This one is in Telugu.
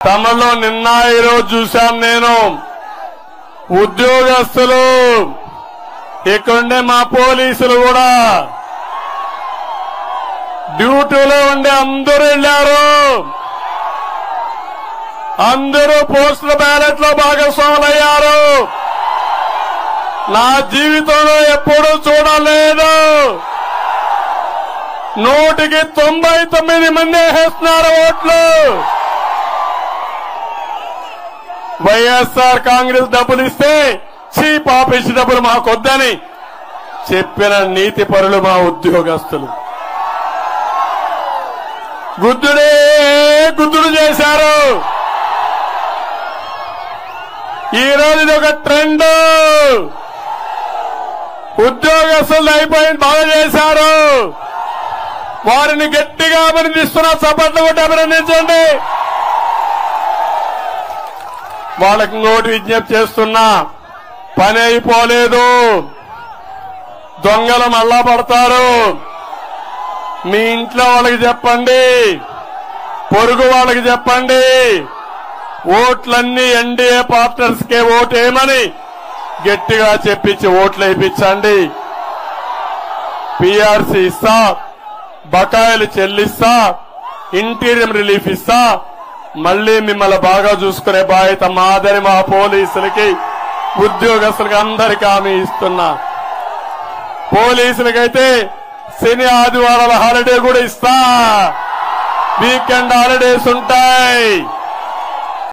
తమలో నిన్న ఈరోజు చూశాను నేను. ఉద్యోగస్తులు ఇక్కడుండే మా పోలీసులు కూడా డ్యూటీలో ఉండే అందరూ వెళ్లారు. అందరూ పోస్టల్ బ్యాలెట్ లో భాగస్వాములయ్యారు. నా జీవితంలో ఎప్పుడూ చూడలేదు. 199 మంది వేస్తున్నారు ఓట్లు. వైఎస్ఆర్ కాంగ్రెస్ డబ్బులు ఇస్తే చీప్ ఆఫీస్ డబ్బులు మాకొద్దని చెప్పిన నీతి పరులు మా ఉద్యోగస్తులు. గుద్దుడు చేశారు. ఈ రోజు ఇది ఒక ట్రెండ్. ఉద్యోగస్తులు అయిపోయింది, బాగా చేశారు. వారిని గట్టిగా అభినందిస్తున్నా, చప్పట్లు కొట్టి అభినందించండి. వాళ్ళకి ఇంకోటి విజ్ఞప్తి చేస్తున్నా, పని అయిపోలేదు. దొంగలు మళ్ళా పడతారు. మీ ఇంట్లో వాళ్ళకి చెప్పండి, పొరుగు వాళ్ళకి చెప్పండి, ఓట్లన్నీ ఎన్డీఏ పార్ట్నర్స్ కే ఓటేయమని గట్టిగా చెప్పించి ఓట్లు వేయించండి. పీఆర్సీ ఇస్తా, బకాయిలు చెల్లిస్తా, ఇంటీరియం రిలీఫ్ ఇస్తా, మళ్లీ మిమ్మల్ని బాగా చూసుకునే బాధ్యత మాదని మా పోలీసులకి, ఉద్యోగస్తులకి అందరికీ హామీ ఇస్తున్నా. పోలీసులకైతే శని ఆదివారాల హాలిడే కూడా ఇస్తా. వీకెండ్ హాలిడేస్ ఉంటాయి.